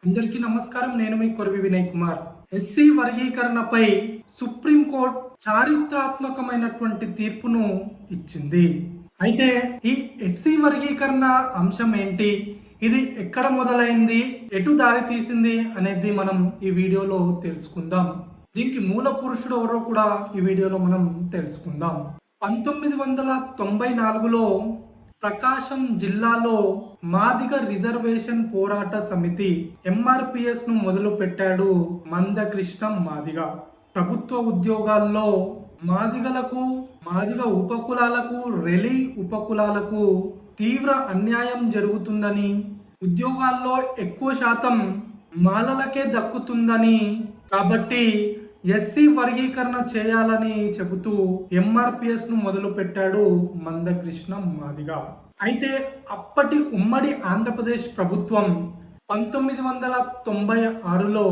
అందరికీ నమస్కారం. నేను మీ కొరవి వినయ్ కుమార్. ఎస్సీ వర్గీకరణపై సుప్రీంకోర్టు చారిత్రాత్మకమైనటువంటి తీర్పును ఇచ్చింది. అయితే ఈ ఎస్సీ వర్గీకరణ అంశం ఏంటి, ఇది ఎక్కడ మొదలైంది, ఎటు దారి తీసింది అనేది మనం ఈ వీడియోలో తెలుసుకుందాం. దీనికి మూల పురుషుడు ఎవరో కూడా ఈ వీడియోలో మనం తెలుసుకుందాం. 1994లో ప్రకాశం జిల్లాలో మాదిగ రిజర్వేషన్ పోరాట సమితి ఎంఆర్పిఎస్ ను మొదలు పెట్టాడు మందకృష్ణ మాదిగ. ప్రభుత్వ ఉద్యోగాల్లో మాదిగలకు, మాదిగ ఉపకులాలకు, రెలి ఉపకులాలకు తీవ్ర అన్యాయం జరుగుతుందని, ఉద్యోగాల్లో ఎక్కువ శాతం మాలలకే దక్కుతుందని, కాబట్టి ఎస్సీ వర్గీకరణ చేయాలని చెబుతూ ఎంఆర్పిఎస్ ను మొదలు పెట్టాడు మందకృష్ణ మాదిగ. అయితే అప్పటి ఉమ్మడి ఆంధ్రప్రదేశ్ ప్రభుత్వం 1996లో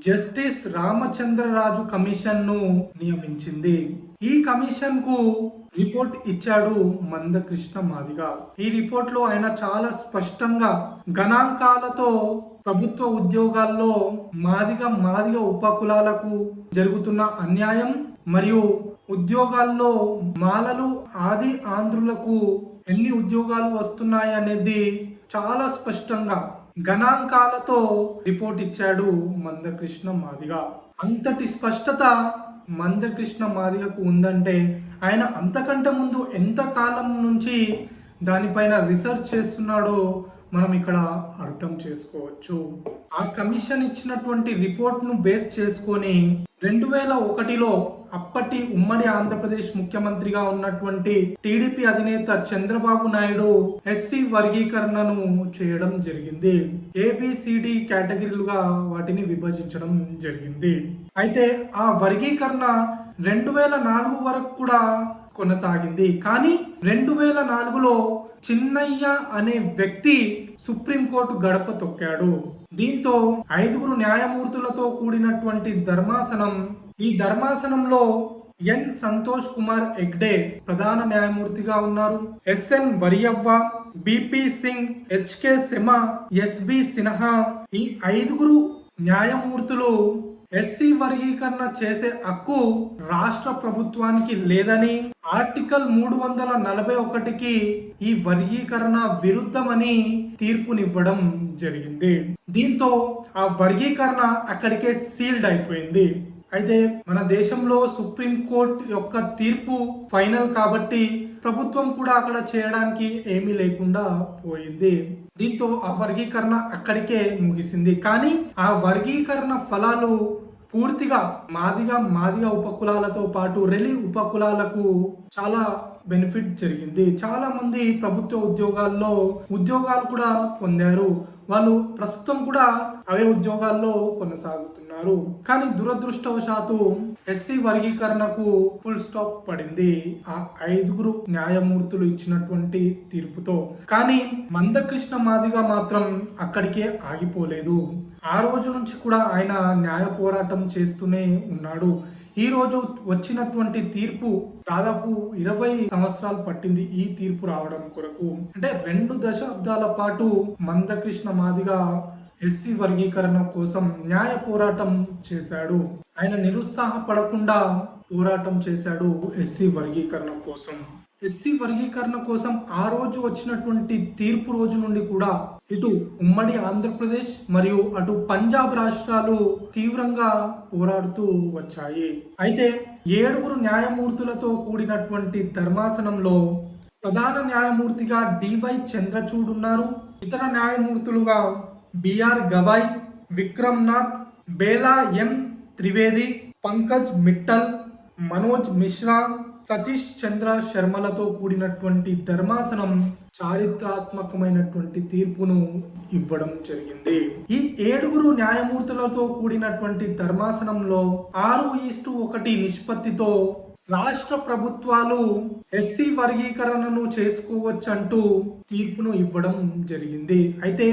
జస్టిస్ రామచంద్రరాజు కమిషన్ ను నియమించింది. ఈ కమిషన్ కు రిపోర్ట్ ఇచ్చాడు మందకృష్ణ మాదిగ. ఈ రిపోర్ట్ లో ఆయన చాలా స్పష్టంగా గణాంకాలతో ప్రభుత్వ ఉద్యోగాల్లో మాదిగ ఉపకులాలకు జరుగుతున్న అన్యాయం మరియు ఉద్యోగాల్లో మాలలు, ఆది ఆంధ్రులకు ఎన్ని ఉద్యోగాలు వస్తున్నాయి అనేది చాలా స్పష్టంగా గణాంకాలతో రిపోర్ట్ ఇచ్చాడు మందకృష్ణ మాదిగ. అంతటి స్పష్టత మందకృష్ణ మాదిగకు ఉందంటే ఆయన అంతకంటే ముందు ఎంత కాలం నుంచి దానిపైన రీసెర్చ్ చేస్తున్నాడో మనం ఇక్కడ అర్థం చేసుకోవచ్చు. ఆ కమిషన్ ఇచ్చినటువంటి రిపోర్ట్ ను బేస్ చేసుకొని 2001లో అప్పటి ఉమ్మడి ఆంధ్రప్రదేశ్ ముఖ్యమంత్రిగా ఉన్నటువంటి టీడీపీ అధినేత చంద్రబాబు నాయుడు ఎస్సీ వర్గీకరణను చేయడం జరిగింది. ఏబిసిడి కేటగిరీలుగా వాటిని విభజించడం జరిగింది. అయితే ఆ వర్గీకరణ 2004 వరకు కూడా కొనసాగింది. కానీ 2004లో చిన్నయ్య అనే వ్యక్తి సుప్రీంకోర్టు గడప తొక్కాడు. దీంతో 5 న్యాయమూర్తులతో కూడినటువంటి ధర్మాసనం, ఈ ధర్మాసనంలో ఎన్ సంతోష్ కుమార్ హెగ్డే ప్రధాన న్యాయమూర్తిగా ఉన్నారు. SN వరియవ్వ, BP Singh, HK సెమ, SB Sinha, ఈ 5 న్యాయమూర్తులు ఎస్సీ వర్గీకరణ చేసే హక్కు రాష్ట్ర ప్రభుత్వానికి లేదని, ఆర్టికల్ 341కి ఈ వర్గీకరణ విరుద్ధమని తీర్పునివ్వడం జరిగింది. దీంతో ఆ వర్గీకరణ అక్కడికే సీల్డ్ అయిపోయింది. అయితే మన దేశంలో సుప్రీంకోర్టు యొక్క తీర్పు ఫైనల్ కాబట్టి ప్రభుత్వం కూడా అక్కడ చేయడానికి ఏమీ లేకుండా పోయింది. దీంతో ఆ వర్గీకరణ అక్కడికే ముగిసింది. కానీ ఆ వర్గీకరణ ఫలాలు పూర్తిగా మాదిగ ఉపకులాలతో పాటు రెలి ఉపకులాలకు చాలా బెనిఫిట్ జరిగింది. చాలా మంది ప్రభుత్వ ఉద్యోగాలు కూడా పొందారు. వాళ్ళు ప్రస్తుతం కూడా అవే ఉద్యోగాల్లో కొనసాగుతున్నారు. కానీ దురదృష్టవశాత్తు ఎస్సీ వర్గీకరణకు ఫుల్ స్టాప్ పడింది ఆ 5 న్యాయమూర్తులు ఇచ్చినటువంటి తీర్పుతో. కానీ మందకృష్ణ మాదిగ మాత్రం అక్కడికే ఆగిపోలేదు. ఆ రోజు నుంచి కూడా ఆయన న్యాయ పోరాటం చేస్తూనే ఉన్నాడు. ఈ రోజు వచ్చినటువంటి తీర్పు దాదాపు 20 సంవత్సరాలు పట్టింది ఈ తీర్పు రావడం కొరకు. అంటే 2 దశాబ్దాల పాటు మందకృష్ణ మాదిగ ఎస్సీ వర్గీకరణ కోసం న్యాయ పోరాటం చేశాడు. ఆయన నిరుత్సాహపడకుండా పోరాటం చేశాడు ఎస్సీ వర్గీకరణ కోసం. ఎస్సీ వర్గీకరణ కోసం ఆ రోజు వచ్చినటువంటి తీర్పు రోజు నుండి కూడా ఇటు ఉమ్మడి ఆంధ్రప్రదేశ్ మరియు అటు పంజాబ్ రాష్ట్రాలు తీవ్రంగా పోరాడుతూ వచ్చాయి. అయితే 7 న్యాయమూర్తులతో కూడినటువంటి ధర్మాసనంలో ప్రధాన న్యాయమూర్తిగా డివై చంద్రచూడ్ ఉన్నారు. ఇతర న్యాయమూర్తులుగా బిఆర్ గవాయ్, విక్రమ్ నాథ్, బేలా ఎం త్రివేది, పంకజ్ మిట్టల్, మనోజ్ మిశ్రా, సతీష్ చంద్ర శర్మలతో కూడినటువంటి ధర్మాసనం చారిత్రాత్మకమైనటువంటి తీర్పును ఇవ్వడం జరిగింది. ఈ 7 న్యాయమూర్తులతో కూడినటువంటి ధర్మాసనంలో 6:1 నిష్పత్తితో రాష్ట్ర ప్రభుత్వాలు ఎస్సీ వర్గీకరణను చేసుకోవచ్చంటూ తీర్పును ఇవ్వడం జరిగింది. అయితే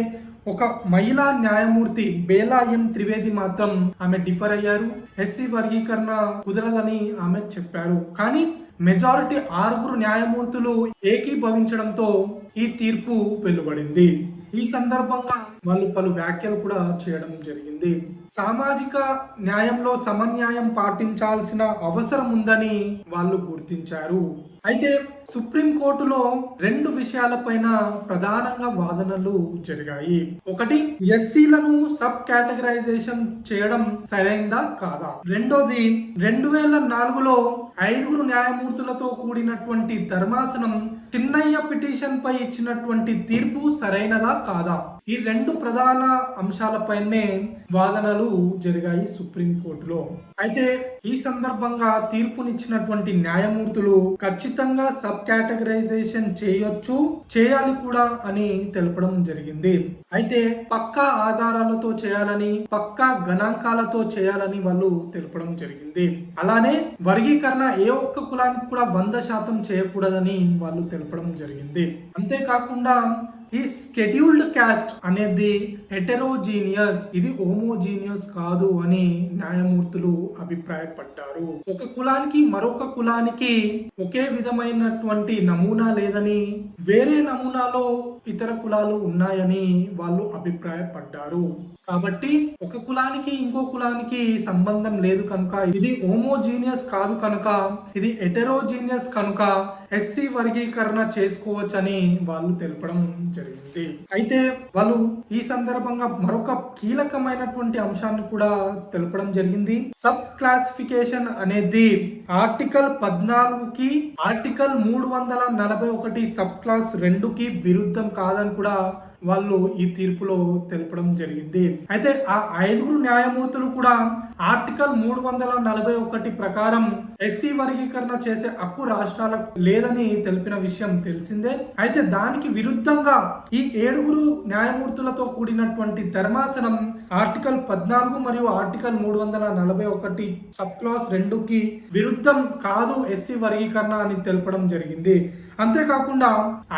ఒక మహిళా న్యాయమూర్తి బేలా ఎం త్రివేది మాత్రం ఆమె డిఫర్ అయ్యారు. ఎస్సీ వర్గీకరణ కుదరదని ఆమె చెప్పారు. కానీ మెజారిటీ 6 న్యాయమూర్తులు ఏకీభవించడంతో ఈ తీర్పు వెలువడింది. ఈ సందర్భంగా వాళ్ళు పలు వ్యాఖ్యలు కూడా చేయడం జరిగింది. సామాజిక న్యాయంలో సమన్యాయం పాటించాల్సిన అవసరం ఉందని వాళ్ళు గుర్తించారు. అయితే సుప్రీంకోర్టులో 2 విషయాలపైన ప్రధానంగా వాదనలు జరిగాయి. ఒకటి, ఎస్సీలను సబ్ కేటగరైజేషన్ చేయడం సరైందా కాదా. రెండోది, 2004లో 5 న్యాయమూర్తులతో కూడినటువంటి ధర్మాసనం చిన్నయ్య పిటిషన్ పై ఇచ్చినటువంటి తీర్పు సరైనదా కాదా. ఈ 2 ప్రధాన అంశాలపైనే వాదనలు జరిగాయి సుప్రీంకోర్టులో. అయితే ఈ సందర్భంగా తీర్పునిచ్చినటువంటి న్యాయమూర్తులు ఖచ్చితంగా సబ్ కేటగరైజేషన్ చేయొచ్చు, చేయాలి కూడా అని తెలపడం జరిగింది. అయితే పక్కా ఆధారాలతో చేయాలని, పక్కా గణాంకాలతో చేయాలని వాళ్ళు తెలపడం జరిగింది. అలానే వర్గీకరణ ఏ ఒక్క కులానికి కూడా 100% చేయకూడదని వాళ్ళు తెలపడం జరిగింది. అంతేకాకుండా ఈ షెడ్యూల్డ్ క్యాస్ట్ అనేది హెటెరోజీనియస్, ఇది హోమోజీనియస్ కాదు అని న్యాయమూర్తులు అభిప్రాయపడ్డారు. ఒక కులానికి మరొక కులానికి ఒకే విధమైనటువంటి నమూనా లేదని, వేరే నమూనాలో ఇతర కులాలు ఉన్నాయని వాళ్ళు అభిప్రాయపడ్డారు. కాబట్టి ఒక కులానికి ఇంకో కులానికి సంబంధం లేదు కనుక, ఇది హోమోజీనియస్ కాదు కనుక, ఇది హెటెరోజీనియస్ కనుక ఎస్సీ వర్గీకరణ చేసుకోవచ్చని వాళ్ళు తెలపడం జరిగింది. అయితే వాళ్ళు ఈ సందర్భంగా మరొక కీలకమైనటువంటి అంశాన్ని కూడా తెలపడం జరిగింది. సబ్ క్లాసిఫికేషన్ అనేది ఆర్టికల్ 14కి ఆర్టికల్ 341 సబ్ క్లాస్ 2కి విరుద్ధం కాదని కూడా వాళ్ళు ఈ తీర్పులో తెలపడం జరిగింది. అయితే ఆ 5 న్యాయమూర్తులు కూడా ఆర్టికల్ 341 ప్రకారం ఎస్సీ వర్గీకరణ చేసే హక్కు రాష్ట్రాలకు లేదని తెలిపిన విషయం తెలిసిందే. అయితే దానికి విరుద్ధంగా ఈ 7 న్యాయమూర్తులతో కూడినటువంటి ధర్మాసనం ఆర్టికల్ 14 మరియు ఆర్టికల్ 341 సబ్ క్లాస్ 2కి విరుద్ధం కాదు ఎస్సీ వర్గీకరణ అని తెలపడం జరిగింది. అంతేకాకుండా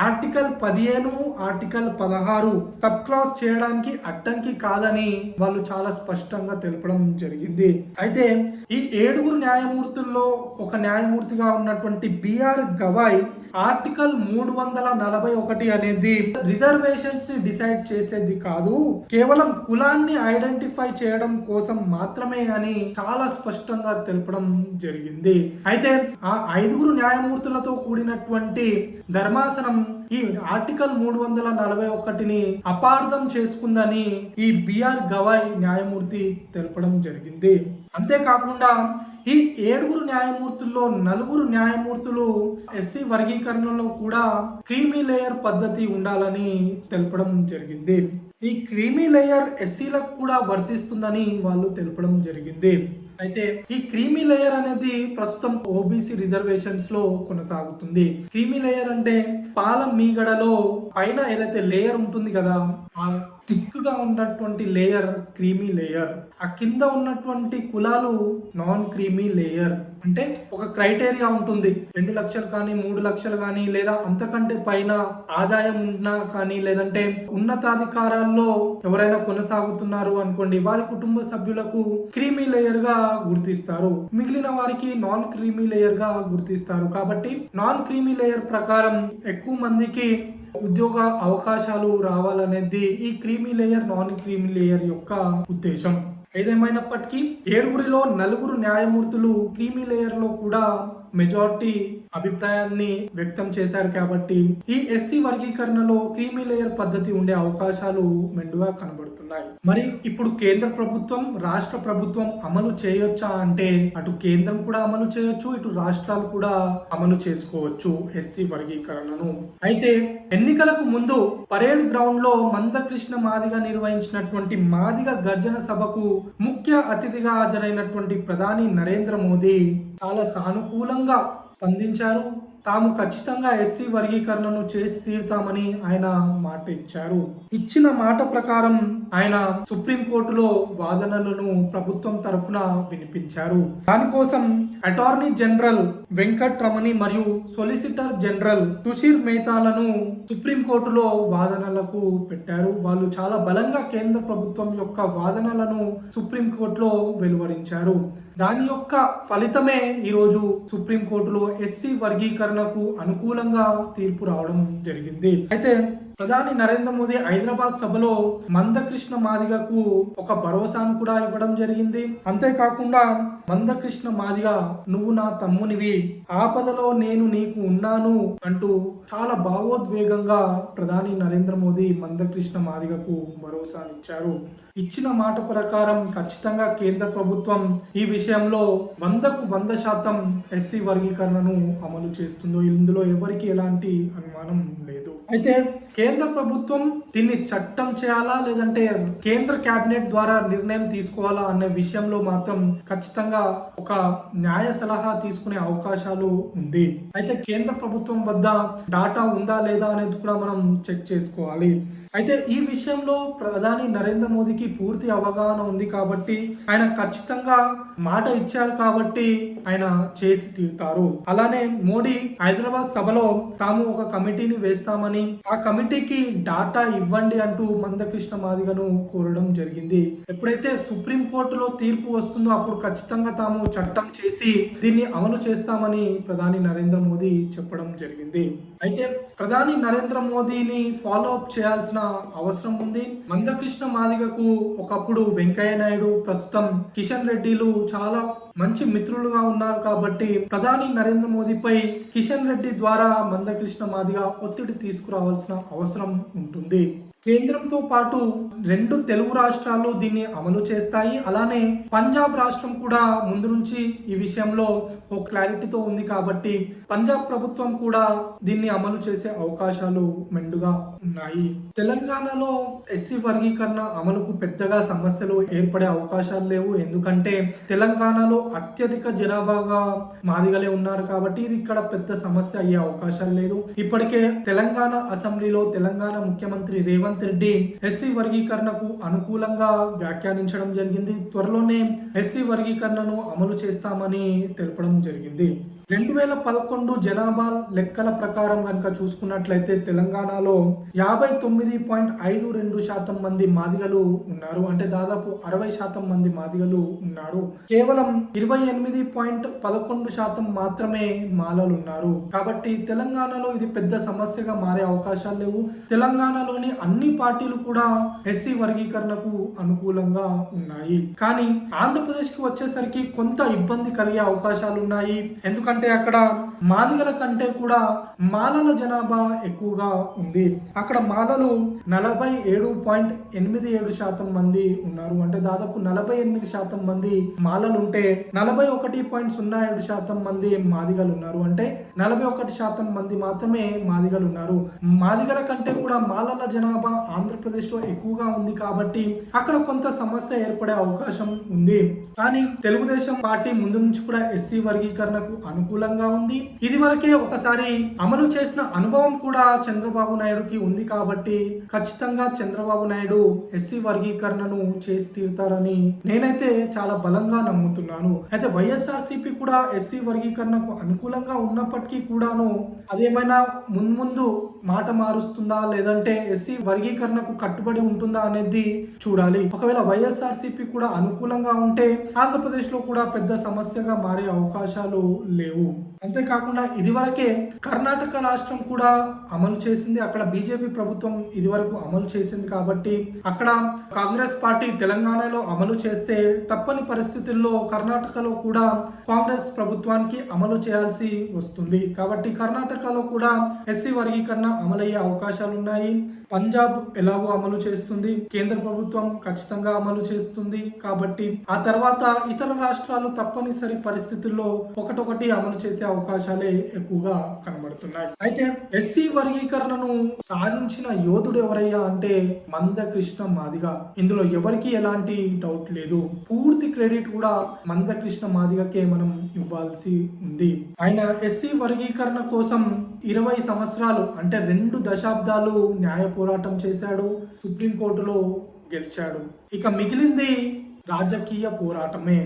ఆర్టికల్ 15, ఆర్టికల్ 16 సబ్ క్లాస్ చేయడానికి అడ్డంకి కాదని వాళ్ళు చాలా స్పష్టంగా తెలపడం జరిగింది. అయితే ఈ 7 న్యాయమూర్తుల్లో ఒక న్యాయమూర్తిగా ఉన్నటువంటి బిఆర్ గవాయ్ ఆర్టికల్ 341 అనేది రిజర్వేషన్స్ ని డిసైడ్ చేసేది కాదు, కేవలం కులాన్ని ఐడెంటిఫై చేయడం కోసం మాత్రమే అని చాలా స్పష్టంగా తెలపడం జరిగింది. అయితే ఆ 5 న్యాయమూర్తులతో కూడినటువంటి ధర్మాసనం ఈ ఆర్టికల్ 341ని అపార్థం చేసుకుందని ఈ బిఆర్ గవాయ్ న్యాయమూర్తి తెలపడం జరిగింది. అంతేకాకుండా ఈ 7 న్యాయమూర్తుల్లో 4 న్యాయమూర్తులు ఎస్సీ వర్గీకరణలో కూడా క్రీమీ లేయర్ పద్ధతి ఉండాలని తెలపడం జరిగింది. ఈ క్రీమీ లేయర్ ఎస్సీలకు కూడా వర్తిస్తుందని వాళ్ళు తెలపడం జరిగింది. అయితే ఈ క్రీమీ లేయర్ అనేది ప్రస్తుతం ఓబీసీ రిజర్వేషన్స్ లో కొనసాగుతుంది. క్రీమీ లేయర్ అంటే పాల మీగడలో పైన ఏదైతే లేయర్ ఉంటుంది కదా, ఆ థిక్గా ఉన్నటువంటి లేయర్ క్రీమీ లేయర్. ఆ కింద ఉన్నటువంటి కులాలు నాన్ క్రీమీ లేయర్. అంటే ఒక క్రైటీరియా ఉంటుంది, 2 లక్షలు కానీ 3 లక్షలు కానీ లేదా అంతకంటే పైన ఆదాయం ఉన్నా కానీ, లేదంటే ఉన్నతాధికారాల్లో ఎవరైనా కొనసాగుతున్నారు అనుకోండి, వారి కుటుంబ సభ్యులకు క్రీమీ లేయర్ గా గుర్తిస్తారు, మిగిలిన వారికి నాన్ క్రీమీ లేయర్ గా గుర్తిస్తారు. కాబట్టి నాన్ క్రీమీ లేయర్ ప్రకారం ఎక్కువ మందికి ఉద్యోగ అవకాశాలు రావాలనేది ఈ creamy layer non creamy layer యొక్క ఉద్దేశం. ఏదేమైనప్పటికీ 7లో 4 న్యాయమూర్తులు క్రీమీ లేయర్ లో కూడా మెజారిటీ అభిప్రాయాన్ని వ్యక్తం చేశారు. కాబట్టి ఈ ఎస్సీ వర్గీకరణలో క్రీమీ లేయర్ పద్ధతి ఉండే అవకాశాలు మెండుగా కనబడుతున్నాయి. మరి ఇప్పుడు కేంద్ర ప్రభుత్వం, రాష్ట్ర ప్రభుత్వం అమలు చేయొచ్చా అంటే అటు కేంద్రం కూడా అమలు చేయొచ్చు, ఇటు రాష్ట్రాలు కూడా అమలు చేసుకోవచ్చు ఎస్సీ వర్గీకరణను. అయితే ఎన్నికలకు ముందు పరేడ్ గ్రౌండ్ లో మందకృష్ణ మాదిగ నిర్వహించినటువంటి మాదిగ గర్జన సభకు ముఖ్య అతిథిగా హాజరైనటువంటి ప్రధాని నరేంద్ర మోదీ చాలా సానుకూలంగా స్పందించారు. తాము ఖచ్చితంగా ఎస్సీ వర్గీకరణను చేసి తీరుతామని ఆయన మాట ఇచ్చారు. ఇచ్చిన మాట ప్రకారం ఆయన సుప్రీంకోర్టులో వాదనలను ప్రభుత్వం తరఫున వినిపించారు. దానికోసం అటార్నీ జనరల్ వెంకట్ రమణి మరియు సొలిసిటర్ జనరల్ సుశీర్ మేతాలను సుప్రీంకోర్టులో వాదనలకు పెట్టారు. వాళ్ళు చాలా బలంగా కేంద్ర ప్రభుత్వం యొక్క వాదనలను సుప్రీంకోర్టులో వెలువరించారు. దాని యొక్క ఫలితమే ఈరోజు సుప్రీంకోర్టులో ఎస్సీ వర్గీకరణకు అనుకూలంగా తీర్పు రావడం జరిగింది. అయితే ప్రధాని నరేంద్ర మోదీ హైదరాబాద్ సభలో మందకృష్ణ మాదిగకు ఒక భరోసాను కూడా ఇవ్వడం జరిగింది. అంతేకాకుండా మందకృష్ణ మాదిగ నువ్వు నా తమ్మునివి, ఆపదలో నేను నీకు ఉన్నాను అంటూ చాలా భావోద్వేగంగా ప్రధాని నరేంద్ర మోదీ మందకృష్ణ మాదిగకు భరోసానిచ్చారు. ఇచ్చిన మాట ప్రకారం ఖచ్చితంగా కేంద్ర ప్రభుత్వం ఈ విషయంలో 100% ఎస్సీ వర్గీకరణను అమలు చేస్తుందో ఇందులో ఎవరికి ఎలాంటి అనుమానం లేదు. అయితే కేంద్ర ప్రభుత్వం దీన్ని చట్టం చేయాలా లేదంటే కేంద్ర కేబినెట్ ద్వారా నిర్ణయం తీసుకోవాలా అనే విషయంలో మాత్రం ఖచ్చితంగా ఒక న్యాయ సలహా తీసుకునే అవకాశాలు ఉంది. అయితే కేంద్ర ప్రభుత్వం వద్ద డాటా ఉందా లేదా అనేది కూడా మనం చెక్ చేసుకోవాలి. అయితే ఈ విషయంలో ప్రధాని నరేంద్ర మోదీకి పూర్తి అవగాహన ఉంది కాబట్టి ఆయన ఖచ్చితంగా మాట ఇచ్చారు కాబట్టి ఆయన చేసి తీరుతారు. అలానే మోడీ హైదరాబాద్ సభలో తాము ఒక కమిటీని వేస్తామని, ఆ కమిటీకి డాటా ఇవ్వండి అంటూ మందకృష్ణ మాదిగను కోరడం జరిగింది. ఎప్పుడైతే సుప్రీం కోర్టులో తీర్పు వస్తుందో అప్పుడు ఖచ్చితంగా తాము చట్టం చేసి దీన్ని అమలు చేస్తామని ప్రధాని నరేంద్ర మోదీ చెప్పడం జరిగింది. అయితే ప్రధాని నరేంద్ర మోదీని ఫాలో అప్ చేయాల్సిన అవసరం ఉంది. మందకృష్ణ మాదిగకు ఒకప్పుడు వెంకయ్య నాయుడు, ప్రస్తుతం కిషన్ రెడ్డిలు చాలా మంచి మిత్రులుగా ఉన్నారు కాబట్టి ప్రధాని నరేంద్ర మోదీపై కిషన్ రెడ్డి ద్వారా మందకృష్ణ మాదిగ ఒత్తిడి తీసుకురావాల్సిన అవసరం ఉంటుంది. కేంద్రంతో పాటు 2 తెలుగు రాష్ట్రాలు దీన్ని అమలు చేస్తాయి. అలానే పంజాబ్ రాష్ట్రం కూడా ముందు నుంచి ఈ విషయంలో ఓ క్లారిటీతో ఉంది కాబట్టి పంజాబ్ ప్రభుత్వం కూడా దీన్ని అమలు చేసే అవకాశాలు మెండుగా ఉన్నాయి. తెలంగాణలో ఎస్సీ వర్గీకరణ అమలుకు పెద్దగా సమస్యలు ఏర్పడే అవకాశాలు లేవు. ఎందుకంటే తెలంగాణలో అత్యధిక జనాభాగా మాదిగలే ఉన్నారు కాబట్టి ఇది ఇక్కడ పెద్ద సమస్య అయ్యే అవకాశాలు లేదు. ఇప్పటికే తెలంగాణ అసెంబ్లీలో తెలంగాణ ముఖ్యమంత్రి రేవంత్ రెడ్డి ఎస్సీ వర్గీకరణకు అనుకూలంగా వ్యాఖ్యానించడం జరిగింది. త్వరలోనే ఎస్సీ వర్గీకరణను అమలు చేస్తామని తెలపడం జరిగింది. 2011 జనాభా లెక్కల ప్రకారం కనుక చూసుకున్నట్లయితే తెలంగాణలో 59.52% మంది మాదిగలు ఉన్నారు. అంటే దాదాపు 60% మంది మాదిగలు ఉన్నారు. కేవలం 28.11% మాత్రమే మాలలు ఉన్నారు. కాబట్టి తెలంగాణలో ఇది పెద్ద సమస్యగా మారే అవకాశాలు లేవు. తెలంగాణలోని అన్ని పార్టీలు కూడా ఎస్సీ వర్గీకరణకు అనుకూలంగా ఉన్నాయి. కానీ ఆంధ్రప్రదేశ్ కి వచ్చేసరికి కొంత ఇబ్బంది కలిగే అవకాశాలు ఉన్నాయి. ఎందుకంటే అక్కడ మాదిగల కంటే కూడా మాలల జనాభా ఎక్కువగా ఉంది. అక్కడ మాలలు 47.87% మంది ఉన్నారు. అంటే దాదాపు 48% మంది మాలలు ఉంటే 41.07% మంది మాదిగలు ఉన్నారు. అంటే 41% మంది మాత్రమే మాదిగలు ఉన్నారు. మాదిగల కంటే కూడా మాలల జనాభా ఆంధ్రప్రదేశ్ లో ఎక్కువగా ఉంది కాబట్టి అక్కడ కొంత సమస్య ఏర్పడే అవకాశం ఉంది. కానీ తెలుగుదేశం పార్టీ ముందు నుంచి కూడా ఎస్సీ వర్గీకరణకు అనుకూలంగా ఉంది. ఇది వరకే ఒకసారి అమలు చేసిన అనుభవం కూడా చంద్రబాబు నాయుడుకి ఉంది కాబట్టి ఖచ్చితంగా చంద్రబాబు నాయుడు ఎస్సీ వర్గీకరణను చేసి తీరుతారని నేనైతే చాలా బలంగా నమ్ముతున్నాను. అయితే వైఎస్ఆర్సీపీ కూడా ఎస్సీ వర్గీకరణకు అనుకూలంగా ఉన్నప్పటికీ కూడాను అదేమైనా ముందు మాట మారుస్తుందా లేదంటే ఎస్సీ వర్గీకరణకు కట్టుబడి ఉంటుందా అనేది చూడాలి. ఒకవేళ వైఎస్ఆర్సీపీ కూడా అనుకూలంగా ఉంటే ఆంధ్రప్రదేశ్ లో కూడా పెద్ద సమస్యగా మారే అవకాశాలు లేవు. అంతేకాకుండా ఇదివరకే కర్ణాటక రాష్ట్రం కూడా అమలు చేసింది. అక్కడ బీజేపీ ప్రభుత్వం ఇదివరకు అమలు చేసింది కాబట్టి అక్కడ కాంగ్రెస్ పార్టీ తెలంగాణలో అమలు చేస్తే తప్పని పరిస్థితుల్లో కర్ణాటకలో కూడా కాంగ్రెస్ ప్రభుత్వానికి అమలు చేయాల్సి వస్తుంది. కాబట్టి కర్ణాటకలో కూడా ఎస్సీ వర్గీకరణ అమలయ్యే అవకాశాలు ఉన్నాయి. పంజాబ్ ఎలాగో అమలు చేస్తుంది, కేంద్ర ప్రభుత్వం ఖచ్చితంగా అమలు చేస్తుంది. కాబట్టి ఆ తర్వాత ఇతర రాష్ట్రాలు తప్పనిసరి పరిస్థితుల్లో ఒకటొకటి అమలు చేసే అవకాశాలే ఎక్కువగా కనబడుతున్నాయి. అయితే ఎస్సీ వర్గీకరణను సాధించిన యోధుడు ఎవరయ్యా అంటే మందకృష్ణ మాదిగ. ఇందులో ఎవరికి ఎలాంటి డౌట్ లేదు. పూర్తి క్రెడిట్ కూడా మందకృష్ణ మాదిగకే మనం ఇవ్వాల్సి ఉంది. ఆయన ఎస్సీ వర్గీకరణ కోసం 20 సంవత్సరాలు అంటే 2 దశాబ్దాలు న్యాయ పోరాటం చేశాడు. సుప్రీంకోర్టులో గెలిచాడు. ఇక మిగిలింది రాజకీయ పోరాటమే.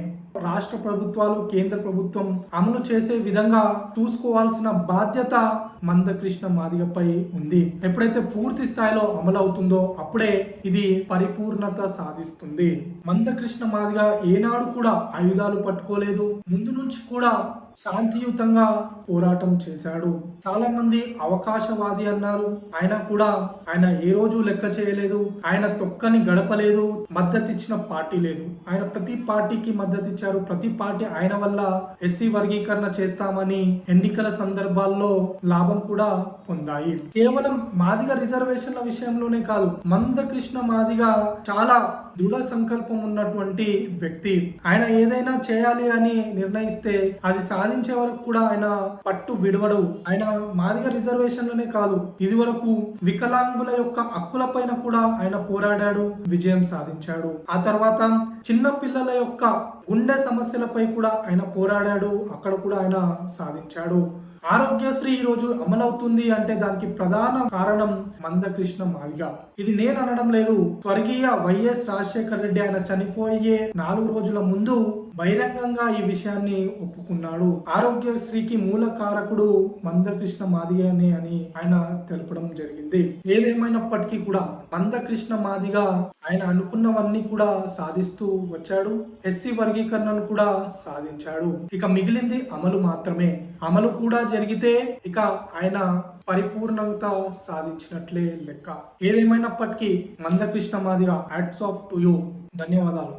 రాష్ట్ర ప్రభుత్వాలు కేంద్ర ప్రభుత్వం అమలు చేసే విధంగా చూసుకోవాల్సిన బాధ్యత మందకృష్ణ మాదిగపై ఉంది. ఎప్పుడైతే పూర్తి స్థాయిలో అమలు అవుతుందో అప్పుడే ఇది పరిపూర్ణత సాధిస్తుంది. మందకృష్ణ మాదిగ ఏనాడు కూడా ఆయుధాలు పట్టుకోలేదు. ముందు నుంచి కూడా శాంతియుతంగా పోరాటం చేశాడు. చాలా మంది అవకాశవాది అన్నారు. ఆయన కూడా ఆయన ఏ రోజు లెక్క చేయలేదు. ఆయన తొక్కని గడపలేదు. మద్దతు ఇచ్చిన పార్టీ లేదు. ఆయన ప్రతి పార్టీకి మద్దతు ఇచ్చారు. ప్రతి పార్టీ ఆయన వల్ల ఎస్సీ వర్గీకరణ చేస్తామని ఎన్నికల సందర్భాల్లో లాభం కూడా పొందాయి. కేవలం మాదిగ రిజర్వేషన్ల విషయంలోనే కాదు, మందకృష్ణ మాదిగ చాలా దృఢ సంకల్పం ఉన్నటువంటి వ్యక్తి. ఆయన ఏదైనా చేయాలి అని నిర్ణయిస్తే అది సాధించే వరకు కూడా ఆయన పట్టు విడవడు. ఆయన మాదిగ రిజర్వేషన్లనే కాదు, ఇది వరకు వికలాంగుల యొక్క హక్కుల పైన కూడా ఆయన పోరాడాడు, విజయం సాధించాడు. ఆ తర్వాత చిన్న పిల్లల యొక్క గుండె సమస్యలపై కూడా ఆయన పోరాడాడు, అక్కడ కూడా ఆయన సాధించాడు. ఆరోగ్యశ్రీ ఈ రోజు అమలవుతుంది అంటే దానికి ప్రధాన కారణం మందకృష్ణ మాదిగ. ఇది నేను అనడం లేదు. స్వర్గీయ వైఎస్ రాజశేఖర రెడ్డి ఆయన చనిపోయే 4 రోజుల ముందు బహిరంగంగా ఈ విషయాన్ని ఒప్పుకున్నాడు. ఆరోగ్యశ్రీకి మూల కారకుడు మందకృష్ణ మాదిగనే అని ఆయన తెలపడం జరిగింది. ఏదేమైనప్పటికీ కూడా మందకృష్ణ మాదిగ ఆయన అనుకున్నవన్నీ కూడా సాధిస్తూ వచ్చాడు. ఎస్సీ వర్గీకరణను కూడా సాధించాడు. ఇక మిగిలింది అమలు మాత్రమే. అమలు కూడా జరిగితే ఇక ఆయన పరిపూర్ణత సాధించినట్లే లెక్క. ఏదేమైనప్పటికీ Mandakrishna Madiga hats off to you. ధన్యవాదాలు.